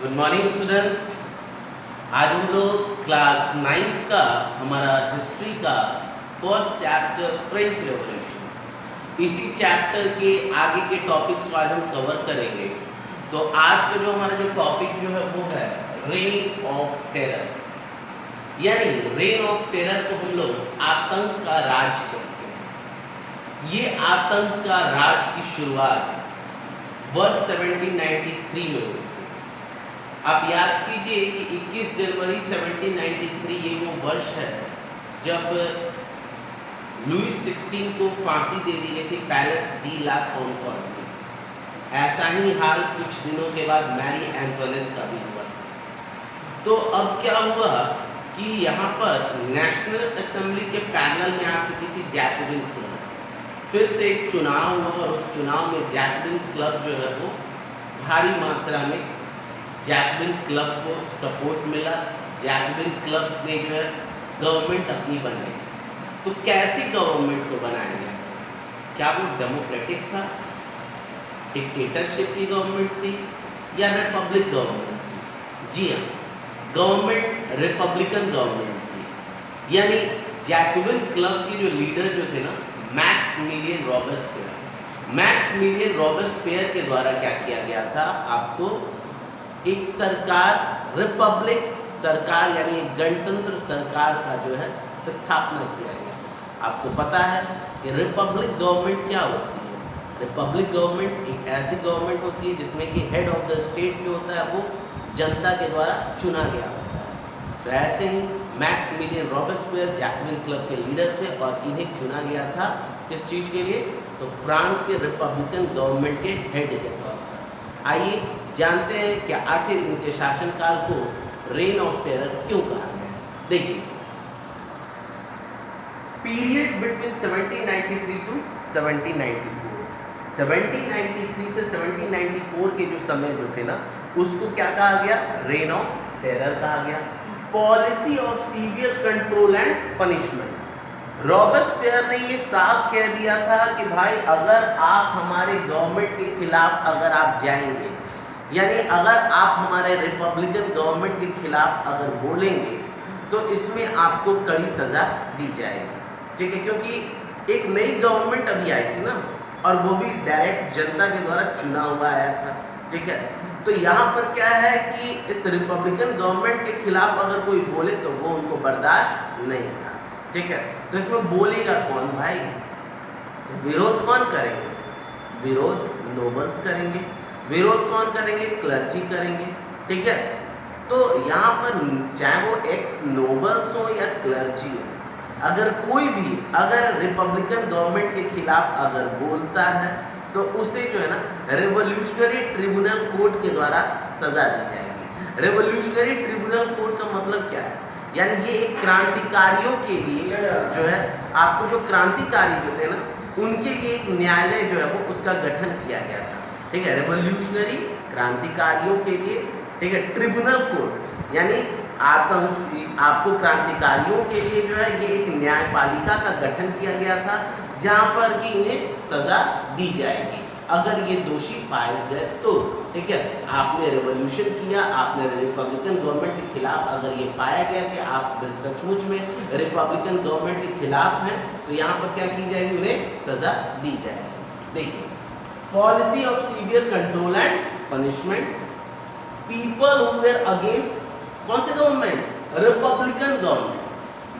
Good morning students. आज हम लोग क्लास 9 का हमारा हिस्ट्री का फर्स्ट चैप्टर फ्रेंच रेवोल्यूशन, इसी चैप्टर के आगे के टॉपिक्स को आज हम कवर करेंगे। तो आज का जो हमारा जो टॉपिक जो है वो है रेन ऑफ टेरर, यानी रेन ऑफ टेरर को हम लोग आतंक का राज कहते हैं। ये आतंक का राज की शुरुआत वर्ष 1793 में हुई। आप याद कीजिए कि 21 जनवरी 1793 ये वो वर्ष है जब लुईस 16 को फांसी दे दी गई थी पैलेस डी ला कॉनकॉर्ड में। ऐसा ही हाल कुछ दिनों के बाद मैरी एंटोनेट का भी हुआ था। तो अब क्या हुआ कि यहाँ पर नेशनल असेंबली के पैनल में आ चुकी थी जैकबिन क्लब। फिर से एक चुनाव हुआ और उस चुनाव में जैकबिन क्लब जो है वो भारी मात्रा में जैकबिन क्लब को सपोर्ट मिला। जैकबिन क्लब ने जो है गवर्नमेंट अपनी बनाई। तो कैसी गवर्नमेंट को बनाया गया? क्या वो डेमोक्रेटिक था, डिक्टेटरशिप की गवर्नमेंट थी या रिपब्लिक गवर्नमेंट थी? जी हाँ, गवर्नमेंट रिपब्लिकन गवर्नमेंट थी। यानी जैकबिन क्लब के जो लीडर जो थे ना, मैक्सिमिलियन रॉबेस्पियर। मैक्सिमिलियन रॉबेस्पियर के द्वारा क्या किया गया था? आपको एक सरकार, रिपब्लिक सरकार यानी एक गणतंत्र सरकार का जो है स्थापना किया गया। आपको पता है कि रिपब्लिक गवर्नमेंट क्या होती है? रिपब्लिक गवर्नमेंट एक ऐसी गवर्नमेंट होती है जिसमें कि हेड ऑफ द स्टेट जो होता है वो जनता के द्वारा चुना गया होता है। तो ऐसे ही मैक्सिमिलियन रॉबेस्पियर जैकबिन क्लब के लीडर थे और इन्हें चुना गया था किस चीज़ के लिए? तो फ्रांस के रिपब्लिकन गवर्नमेंट के हेड के तौर पर। आइए जानते हैं कि आखिर इनके शासनकाल को रेन ऑफ टेरर क्यों कहा गया। देखिए, पीरियड बिटवीन 1793 टू 1794, 1793 से 1794 के जो समय जो थे ना, उसको क्या कहा गया? रेन ऑफ टेरर कहा गया। Policy of severe control and punishment. Robespierre ने ये साफ कह दिया था कि भाई अगर आप हमारे गवर्नमेंट के खिलाफ अगर आप जाएंगे, यानी अगर आप हमारे रिपब्लिकन गवर्नमेंट के खिलाफ अगर बोलेंगे तो इसमें आपको कड़ी सज़ा दी जाएगी। ठीक है, क्योंकि एक नई गवर्नमेंट अभी आई थी ना, और वो भी डायरेक्ट जनता के द्वारा चुना हुआ आया था। ठीक है, तो यहाँ पर क्या है कि इस रिपब्लिकन गवर्नमेंट के खिलाफ अगर कोई बोले तो वो उनको बर्दाश्त नहीं था। ठीक है, तो इसमें बोलेगा कौन भाई? तो विरोध कौन करेंगे? विरोध नोबल्स करेंगे। विरोध कौन करेंगे? क्लर्जी करेंगे। ठीक है, तो यहाँ पर चाहे वो एक्स नोबल्स हो या क्लर्जी हो, अगर कोई भी अगर रिपब्लिकन गवर्नमेंट के खिलाफ अगर बोलता है तो उसे जो है ना रेवोल्यूशनरी ट्रिब्यूनल कोर्ट के द्वारा सजा दी जाएगी। रेवोल्यूशनरी ट्रिब्यूनल कोर्ट का मतलब क्या है? यानी ये एक क्रांतिकारियों के लिए जो है, आपको जो क्रांतिकारी जो थे ना, उनके लिए एक न्यायालय जो है वो उसका गठन किया गया था। ठीक है, रेवोल्यूशनरी क्रांतिकारियों के लिए, ठीक है, ट्रिब्यूनल कोर्ट यानी आतंकी आपको क्रांतिकारियों के लिए जो है ये एक न्यायपालिका का गठन किया गया था, जहाँ पर कि इन्हें सजा दी जाएगी अगर ये दोषी पाए गए तो। ठीक है, आपने रेवोल्यूशन किया, आपने रिपब्लिकन गवर्नमेंट के खिलाफ अगर ये पाया गया कि आप सचमुच में रिपब्लिकन गवर्नमेंट के खिलाफ हैं, तो यहाँ पर क्या की जाएगी? उन्हें सजा दी जाएगी। देखिए, policy of severe control and punishment. People who were against कौन से government? Republican government.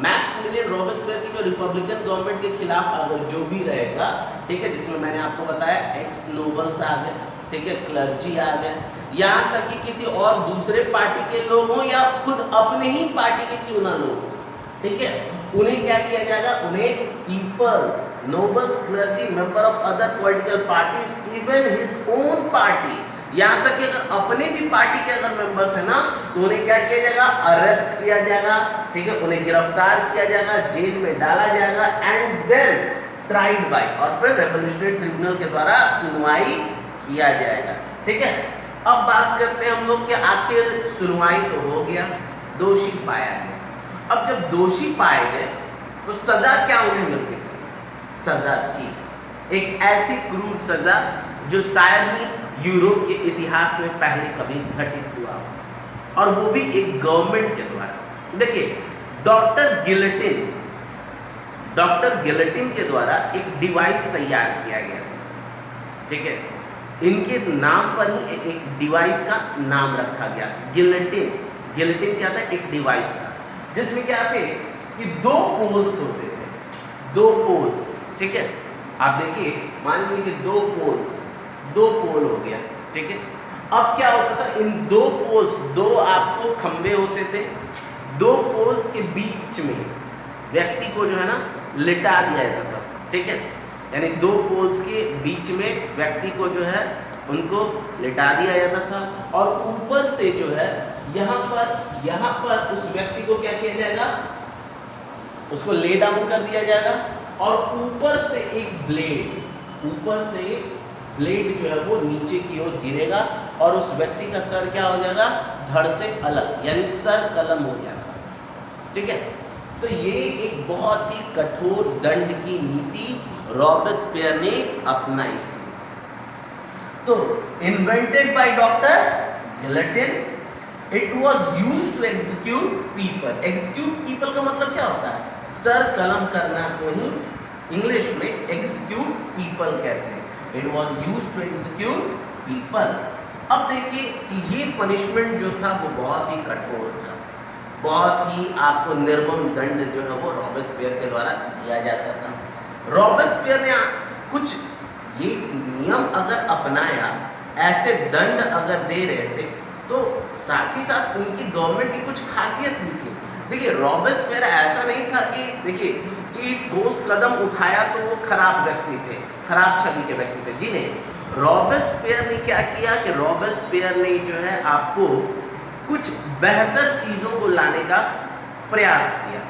Maximilian Robespierre की जो रिपब्लिकन गवर्नमेंट के खिलाफ अगर जो भी रहेगा, ठीक है, जिसमें मैंने आपको बताया एक्स नोबल्स आ गए, ठीक है, क्लर्जी आ गए, यहाँ तक कि किसी और दूसरे पार्टी के लोग हों या खुद अपने ही पार्टी के क्यों ना लोग, ठीक है, उन्हें क्या किया जाएगा? उन्हें people, nobles, clergy, member of other political parties, even his own party, यहाँ तक कि अगर अपने भी पार्टी के अगर मेंबर्स है ना, तो उन्हें क्या किया जाएगा? अरेस्ट किया जाएगा। ठीक है, उन्हें गिरफ्तार किया जाएगा, जेल में डाला जाएगा एंड देन ट्राइड बाय, और फिर रेवोल्यूशनरी ट्रिब्यूनल के द्वारा सुनवाई किया जाएगा। ठीक है, अब बात करते हैं हम लोग कि आखिर सुनवाई तो हो गया, दोषी पाया गया। अब जब दोषी पाए गए तो सजा क्या उन्हें मिलती थी? सजा थी एक ऐसी क्रूर सजा जो शायद ही यूरोप के इतिहास में पहले कभी घटित हुआ हो, और वो भी एक गवर्नमेंट के द्वारा। देखिए डॉक्टर गिलेटिन के द्वारा एक डिवाइस तैयार किया गया था, ठीक है। इनके नाम पर ही एक डिवाइस का नाम रखा गया, गिलेटिन क्या था, एक डिवाइस था जिसमें क्या थे कि दो पोल्स होते थे, दो पोल्स, ठीक है। आप देखिए, मान लीजिए कि दो पोल हो गया, ठीक है। अब क्या होता था, इन दो पोल्स, दो आपको खंबे होते थे, दो पोल्स के बीच में व्यक्ति को जो है ना लिटा दिया जाता था, ठीक है। यानी दो पोल्स के बीच में व्यक्ति को जो है उनको लिटा दिया जाता था, और ऊपर से जो है यहाँ पर उस व्यक्ति को क्या किया जाएगा, उसको ले डाउन कर दिया जाएगा, और ऊपर से एक ब्लेड जो है वो नीचे की ओर गिरेगा, और उस व्यक्ति का सर क्या हो जाएगा, धड़ से अलग, यानी सर कलम हो जाएगा, ठीक है। तो ये एक बहुत ही कठोर दंड की नीति रॉबेस्पियर ने अपनाई थी। तो invented by doctor Guillotin, it was used to execute people. Execute people का मतलब क्या होता है, सर कलम करना को ही इंग्लिश में एग्जीक्यूट पीपल कहते हैं। It was used to execute people. अब देखिए कि ये पनिशमेंट जो था वो बहुत ही कठोर था, बहुत ही आपको निर्मम दंड जो है वो रॉबेस्पियर के द्वारा दिया जाता था। रॉबेस्पियर ने कुछ ये नियम अगर अपनाया, ऐसे दंड अगर दे रहे थे, तो साथ ही साथ उनकी गवर्नमेंट की कुछ खासियत भी थी। देखिए रॉबेस्पियर ऐसा नहीं था कि देखिए कि ठोस कदम उठाया तो वो खराब व्यक्ति थे, खराब छवि के व्यक्ति थे, जी नहीं। रॉबेस्पियर ने क्या किया कि रॉबेस्पियर ने जो है आपको कुछ बेहतर चीज़ों को लाने का प्रयास किया।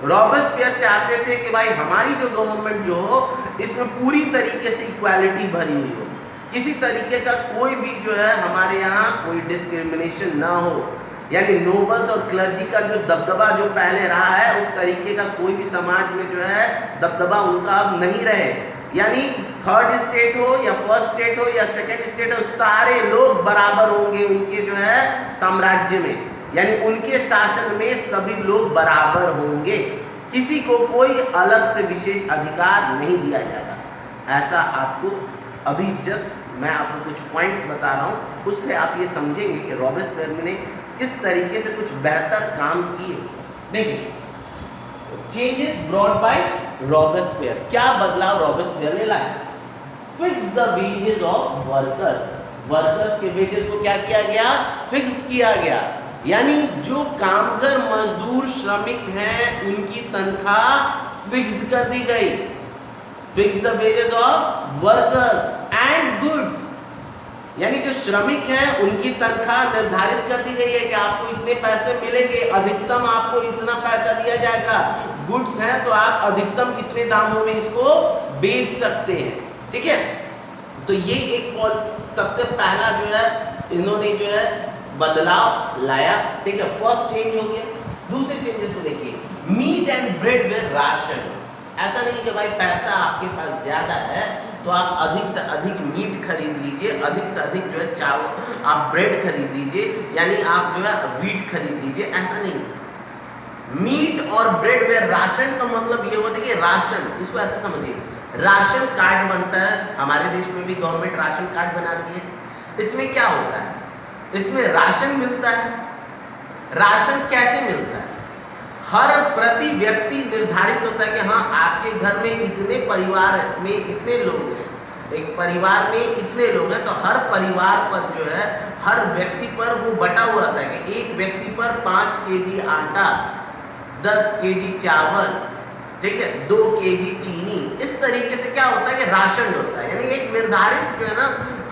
रॉबेस्पियर चाहते थे कि भाई हमारी जो गवर्नमेंट जो हो इसमें पूरी तरीके से इक्वालिटी भरी हुई हो, किसी तरीके का कोई भी जो है हमारे यहाँ कोई डिस्क्रिमिनेशन ना हो, यानी नोबल्स और क्लर्जी का जो दबदबा जो पहले रहा है उस तरीके का कोई भी समाज में जो है दबदबा उनका अब नहीं रहे। यानी थर्ड स्टेट हो या फर्स्ट स्टेट हो या सेकंड स्टेट हो, सारे लोग बराबर होंगे उनके जो है साम्राज्य में, यानी उनके शासन में सभी लोग बराबर होंगे, किसी को कोई अलग से विशेष अधिकार नहीं दिया जाएगा। ऐसा आपको अभी जस्ट मैं आपको कुछ पॉइंट्स बता रहा हूँ, उससे आप ये समझेंगे कि रॉबेस्पियर ने किस तरीके से कुछ बेहतर काम किए। देखिए चेंजेस ब्रॉट बाय रॉबेस्पियर, क्या बदलाव रॉबेस्पियर ने लाया। Fix the wages of workers के वेजेस को क्या किया गया, फिक्स किया गया, यानी जो कामगर मजदूर श्रमिक हैं उनकी तनख्वाह फिक्स्ड कर दी गई। Fix the wages of workers and goods, यानी जो श्रमिक हैं उनकी तनख्वाह निर्धारित कर दी गई है कि आपको इतने पैसे मिलेंगे, अधिकतम आपको इतना पैसा दिया जाएगा। गुड्स हैं तो आप अधिकतम इतने दामों में इसको बेच सकते हैं, ठीक है। तो ये एक सबसे पहला जो है इन्होंने जो है बदलाव लाया, ठीक है। फर्स्ट चेंज हो गया। दूसरे चेंजेस को देखिए, meat and bread with ration. ऐसा नहीं कि भाई पैसा आपके पास ज्यादा है तो आप अधिक से अधिक मीट खरीद लीजिए, अधिक से अधिक जो है चावल आप ब्रेड खरीद लीजिए, यानी आप जो है वीट खरीद लीजिए, ऐसा नहीं। मीट और ब्रेड वे राशन का मतलब ये होता है कि राशन, इसको ऐसे समझिए, राशन कार्ड बनता है, हमारे देश में भी गवर्नमेंट राशन कार्ड बनाती है। इसमें क्या होता है, इसमें राशन मिलता है। राशन कैसे मिलता है, हर प्रति व्यक्ति निर्धारित होता है कि हाँ आपके घर में इतने परिवार में इतने लोग हैं, एक परिवार में इतने लोग हैं, तो हर परिवार पर जो है हर व्यक्ति पर वो बटा हुआ था कि एक व्यक्ति पर 5 केजी आटा, 10 केजी चावल, ठीक है, 2 केजी चीनी। इस तरीके से क्या होता है कि राशन होता है, यानी एक निर्धारित जो है ना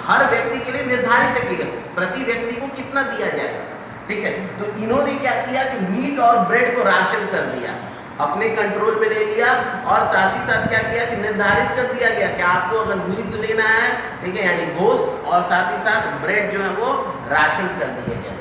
हर व्यक्ति के लिए निर्धारित है कि प्रति व्यक्ति को कितना दिया जाएगा, ठीक है। तो इन्होंने क्या किया कि मीट और ब्रेड को राशन कर दिया, अपने कंट्रोल में ले लिया, और साथ ही साथ क्या किया कि निर्धारित कर दिया गया कि आपको अगर मीट लेना है, ठीक है, यानी गोश्त, और साथ ही साथ ब्रेड जो है वो राशन कर दिया गया।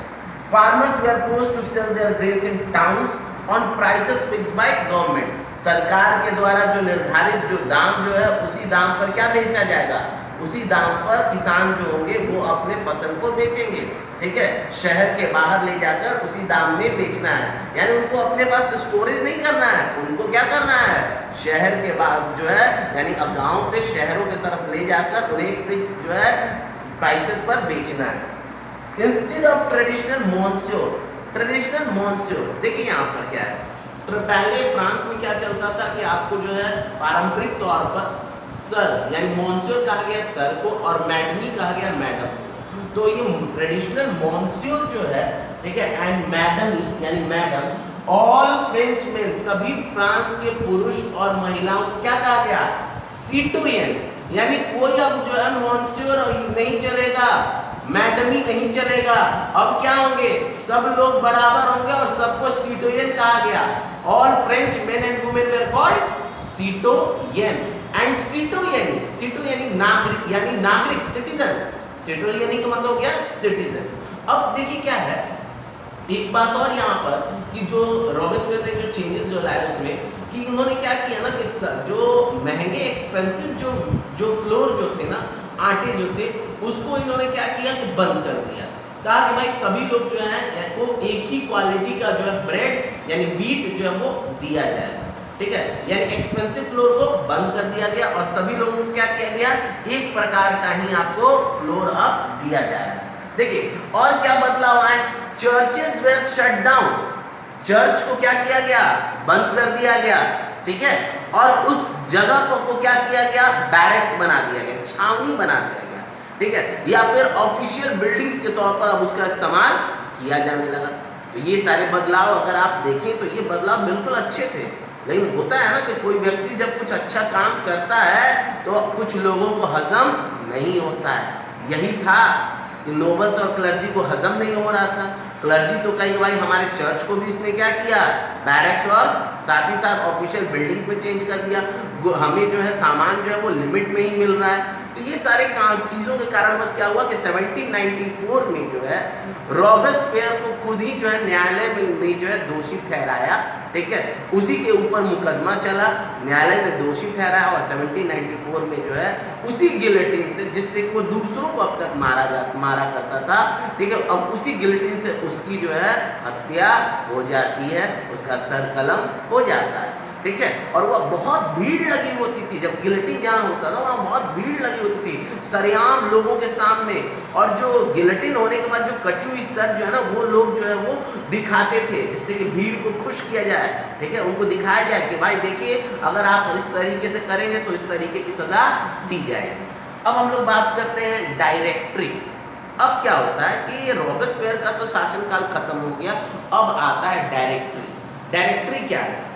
Farmers were forced to sell their grains in towns on prices fixed by government. सरकार के द्वारा जो निर्धारित जो दाम जो है उसी दाम पर क्या बेचा जाएगा, उसी दाम पर किसान जो होंगे वो अपने फसल को बेचेंगे, ठीक है। शहर के बाहर ले जाकर उसी दाम में बेचना है, यानी उनको अपने पास स्टोरेज नहीं करना है, उनको क्या करना है, शहर के बाहर जो है यानी गांव से शहरों की तरफ ले जाकर उन्हें एक फिक्स जो है प्राइसेस पर बेचना है। इंस्टेड ऑफ ट्रेडिशनल मॉन्स्योर, ट्रेडिशनल मॉन्स्योर देखिए यहाँ पर क्या है, तो पहले फ्रांस में क्या चलता था कि आपको जो है पारंपरिक तौर पर सर यानी मॉन्स्योर कहा गया सर को और मैडमी कहा गया मैडम को। तो ये ट्रेडिशनल मॉन्स्योर जो है, ठीक है, एंड मैडमी यानी मैडम, ऑल फ्रेंच मेल सभी फ्रांस के पुरुष और महिलाओं को क्या कहा गया, सिटोयन, यानी कोई अब जो है मॉन्स्योर नहीं चलेगा, मैडमी नहीं चलेगा, अब क्या होंगे, सब लोग बराबर होंगे और सबको सिटोयन कहा गया। All French men and women were called सिटोयन एंड सिटोयन नागरिक यानी नागरिक सिटीजन, सिटोयन का मतलब क्या, सिटीजन। अब देखिए क्या है, एक बात और यहाँ पर कि जो रॉबेस्पियर ने जो चेंजेस जो लाए उसमें कि उन्होंने क्या किया ना कि जो महंगे एक्सपेंसिव जो फ्लोर जो थे ना, आटे जो थे, उसको इन्होंने क्या किया कि बंद कर दिया। कहा कि भाई सभी लोग जो है को एक ही क्वालिटी का जो है ब्रेड यानी व्हीट जो है वो दिया जाएगा, ठीक है, यानी एक्सपेंसिव फ्लोर को बंद कर दिया गया और सभी लोगों को क्या किया गया, एक प्रकार का ही आपको फ्लोर अब दिया जा रहा है। देखिए और क्या बदलाव आए, churches were shut down, church को क्या किया गया, बंद कर दिया गया, ठीक है, और उस जगह को क्या किया गया, बैरक्स बना दिया गया, छावनी बना दिया गया, ठीक है, या फिर ऑफिशियल बिल्डिंग्स के तौर पर अब उसका इस्तेमाल किया जाने लगा। तो ये सारे बदलाव अगर आप देखें तो ये बदलाव बिल्कुल अच्छे थे, लेकिन होता है ना कि कोई व्यक्ति जब कुछ अच्छा काम करता है तो कुछ लोगों को हजम नहीं होता है। यही था कि नोबल्स और क्लर्जी को हजम नहीं हो रहा था। क्लर्जी तो कही भाई हमारे चर्च को भी इसने क्या किया, बैरक्स और साथ ही साथ ऑफिशियल बिल्डिंग्स में चेंज कर दिया, हमें जो है सामान जो है वो लिमिट में ही मिल रहा है। तो ये सारे चीज़ों के कारण बस क्या हुआ कि 1794 में जो है रॉबेस्पियर को खुद ही जो है न्यायालय में जो है दोषी ठहराया, ठीक है, उसी के ऊपर मुकदमा चला, न्यायालय ने दोषी ठहराया और 1794 में जो है उसी गिलेटिन से जिससे वो दूसरों को अब तक मारा करता था, ठीक है, अब उसी गिलेटिन से उसकी जो है हत्या हो जाती है, उसका सर कलम हो जाता है, ठीक है। और वह बहुत भीड़ लगी होती थी, जब गिलेटिन जहाँ होता था वहाँ बहुत भीड़ लगी होती थी सरेआम लोगों के सामने, और जो गिलेटिन होने के बाद जो कटी हुई सर जो है ना वो लोग जो है वो दिखाते थे जिससे कि भीड़ को खुश किया जाए, ठीक है, उनको दिखाया जाए कि भाई देखिए अगर आप इस तरीके से करेंगे तो इस तरीके की सज़ा दी जाएगी। अब हम लोग बात करते हैं डायरेक्टरी। अब क्या होता है कि रॉबेस्पियर का तो शासनकाल खत्म हो गया, अब आता है डायरेक्टरी। डायरेक्टरी क्या है,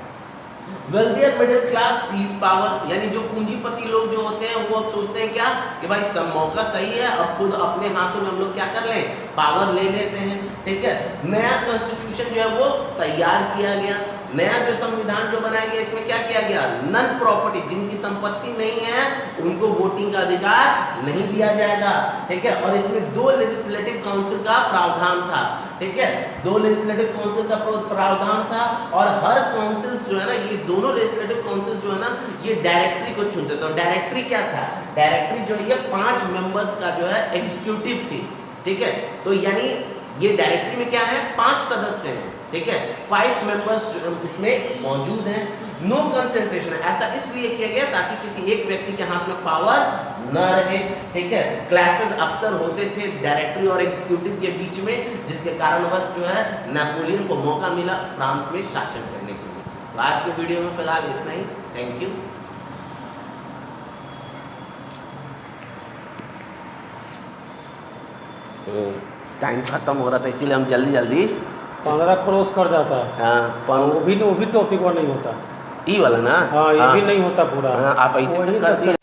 wealthier middle class seize power, यानी जो पूंजीपति लोग जो होते हैं वो अब सोचते हैं क्या कि भाई सब मौका सही है, अब खुद अपने हाथों में हम लोग क्या कर लें, पावर ले लेते हैं, ठीक है। नया कॉन्स्टिट्यूशन जो है वो तैयार किया गया, नया जो संविधान जो बनाया गया इसमें क्या किया गया, नन प्रॉपर्टी, जिनकी संपत्ति नहीं है उनको वोटिंग का अधिकार नहीं दिया जाएगा, ठीक है, और इसमें 2 लेजिस्लेटिव काउंसिल का प्रावधान था, ठीक है, 2 लेजिस्लेटिव काउंसिल का प्रावधान था, और हर काउंसिल जो है ना, ये दोनों लेजिस्लेटिव काउंसिल जो है ना ये डायरेक्टरी को चुनते थे। और डायरेक्टरी क्या था, डायरेक्टरी जो है 5 मेंबर्स का जो है एग्जीक्यूटिव थी, ठीक है, तो यानी ये डायरेक्टरी में क्या है 5 सदस्य हैं, ठीक है, 5 मेंबर्स जो इसमें मौजूद हैं। नो कंसेंट्रेशन, ऐसा इसलिए किया गया ताकि किसी एक व्यक्ति के हाथ में पावर न रहे, ठीक है। क्लैशेस अक्सर होते थे डायरेक्टरी और एग्जीक्यूटिव के बीच में, जिसके कारणवश जो है नेपोलियन को मौका मिला फ्रांस में शासन करने के लिए। तो आज के वीडियो में फिलहाल इतना ही, थैंक यू। टाइम खत्म हो रहा था इसीलिए हम जल्दी 15 क्रॉस कर जाता है। हाँ, वो भी टॉपिक और नहीं होता, ई वाला ना, हाँ ये भी नहीं होता पूरा, आप ऐसे कर दिए।